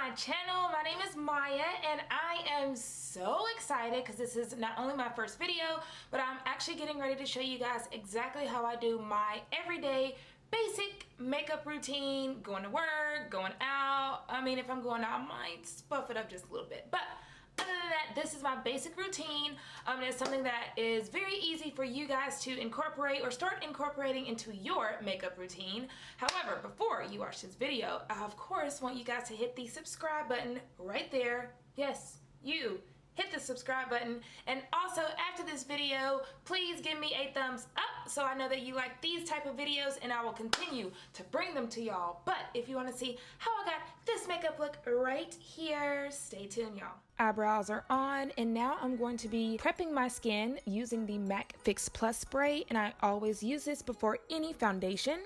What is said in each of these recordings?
my channel. My name is Maya and I am so excited because this is not only my first video, but I'm actually getting ready to show you guys exactly how I do my everyday basic makeup routine, going to work, going out. I mean, if I'm going out, I might spuff it up just a little bit, but other than that, this is my basic routine. It's something that is very easy for you guys to incorporate or start incorporating into your makeup routine. However, before you watch this video, I of course want you guys to hit the subscribe button right there. Yes, you. Hit the subscribe button, and also after this video, please give me a thumbs up so I know that you like these type of videos and I will continue to bring them to y'all. But if you want to see how I got this makeup look right here, stay tuned, y'all. Eyebrows are on, and now I'm going to be prepping my skin using the MAC Fix Plus spray, and I always use this before any foundation.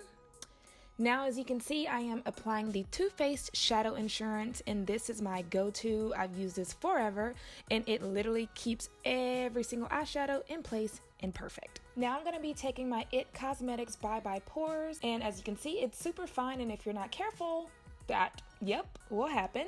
Now, as you can see, I am applying the Too Faced Shadow Insurance, and this is my go-to. I've used this forever, and it literally keeps every single eyeshadow in place and perfect. Now I'm going to be taking my IT Cosmetics Bye Bye Pores, and as you can see, it's super fine, and if you're not careful, that, yep, will happen.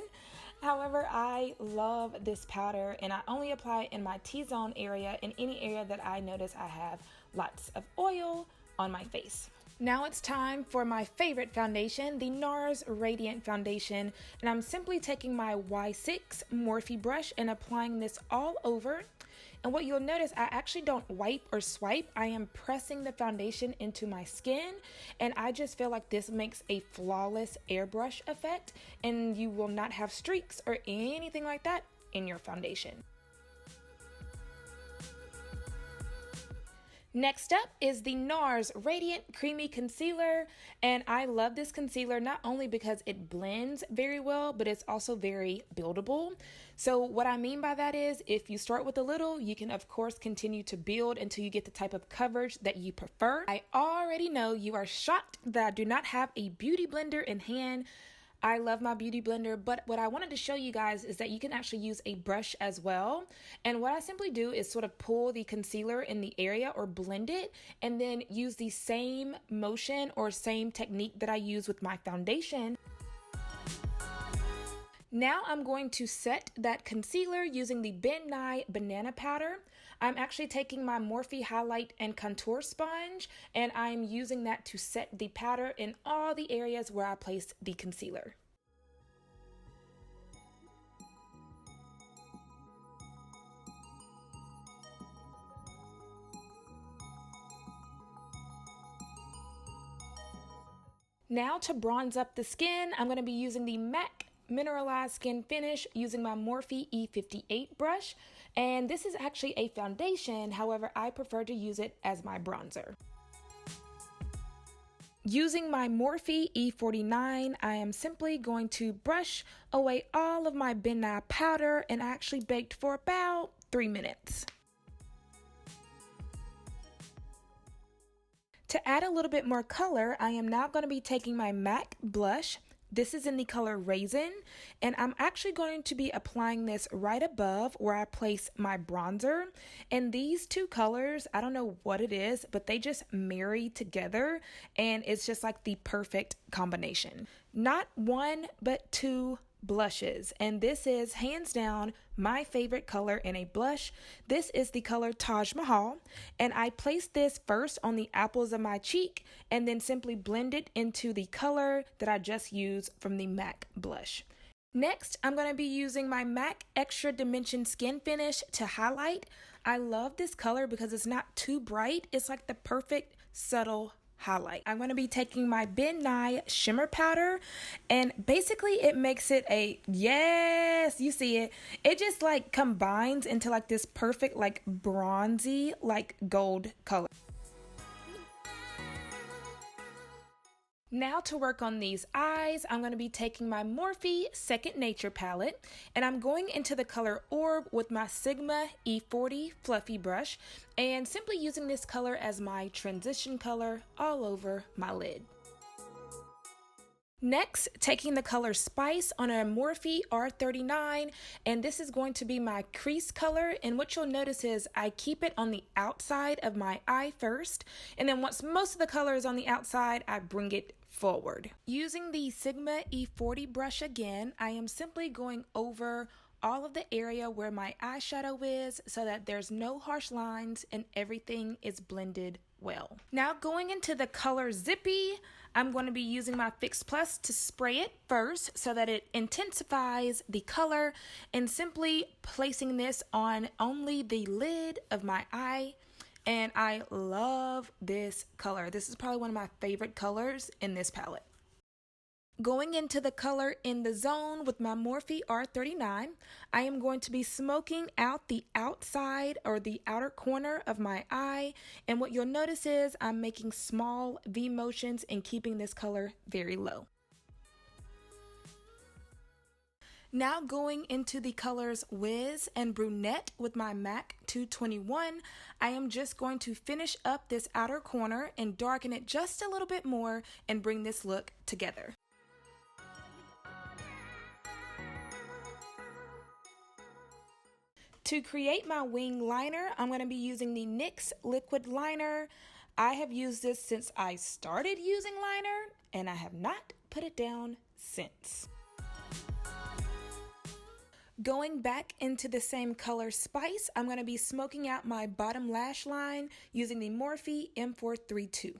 However, I love this powder, and I only apply it in my T-zone area, in any area that I notice I have lots of oil on my face. Now it's time for my favorite foundation, the NARS Radiant Foundation, and I'm simply taking my Y6 Morphe brush and applying this all over. And what you'll notice, I actually don't wipe or swipe. I am pressing the foundation into my skin, and I just feel like this makes a flawless airbrush effect, and you will not have streaks or anything like that in your foundation. Next up is the NARS Radiant Creamy Concealer, and I love this concealer not only because it blends very well, but it's also very buildable. So what I mean by that is, if you start with a little, you can of course continue to build until you get the type of coverage that you prefer. I already know you are shocked that I do not have a beauty blender in hand. I love my beauty blender, but what I wanted to show you guys is that you can actually use a brush as well. And what I simply do is sort of pull the concealer in the area or blend it, and then use the same motion or same technique that I use with my foundation. Now I'm going to set that concealer using the Ben Nye Banana Powder. I'm actually taking my Morphe Highlight and Contour Sponge, and I'm using that to set the powder in all the areas where I place the concealer. Now to bronze up the skin, I'm going to be using the MAC Mineralized Skin Finish using my Morphe E58 brush, and this is actually a foundation. However, I prefer to use it as my bronzer. Using my Morphe E49, I am simply going to brush away all of my Ben Nye powder, and I actually baked for about 3 minutes. To add a little bit more color, I am now going to be taking my MAC blush. This is in the color Raisin, and I'm actually going to be applying this right above where I place my bronzer. And these two colors, I don't know what it is, but they just marry together, and it's just like the perfect combination. Not one, but two blushes, and this is hands down my favorite color in a blush. This is the color Taj Mahal, and I place this first on the apples of my cheek and then simply blend it into the color that I just used from the MAC blush. Next, I'm going to be using my MAC Extra Dimension Skin Finish to highlight. I love this color because it's not too bright. It's like the perfect subtle highlight. I'm going to be taking my Ben Nye Shimmer Powder, and basically it makes it a, yes, you see it, it just like combines into like this perfect like bronzy like gold color. Now to work on these eyes, I'm going to be taking my Morphe Second Nature palette, and I'm going into the color Orb with my Sigma E40 fluffy brush, and simply using this color as my transition color all over my lid. Next, taking the color Spice on a Morphe R39, and this is going to be my crease color, and what you'll notice is I keep it on the outside of my eye first, and then once most of the color is on the outside, I bring it forward. Using the Sigma E40 brush again, I am simply going over all of the area where my eyeshadow is so that there's no harsh lines and everything is blended well. Now going into the color Zippy, I'm going to be using my Fix Plus to spray it first so that it intensifies the color, and simply placing this on only the lid of my eye. And I love this color. This is probably one of my favorite colors in this palette. Going into the color In the Zone with my Morphe R39, I am going to be smoking out the outside or the outer corner of my eye. And what you'll notice is I'm making small V motions and keeping this color very low. Now going into the colors Wiz and Brunette with my MAC 221, I am just going to finish up this outer corner and darken it just a little bit more and bring this look together. To create my wing liner, I'm going to be using the NYX liquid liner. I have used this since I started using liner, and I have not put it down since. Going back into the same color Spice, I'm going to be smoking out my bottom lash line using the Morphe M432.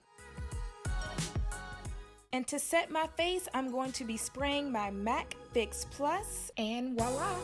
And to set my face, I'm going to be spraying my MAC Fix Plus, and voila!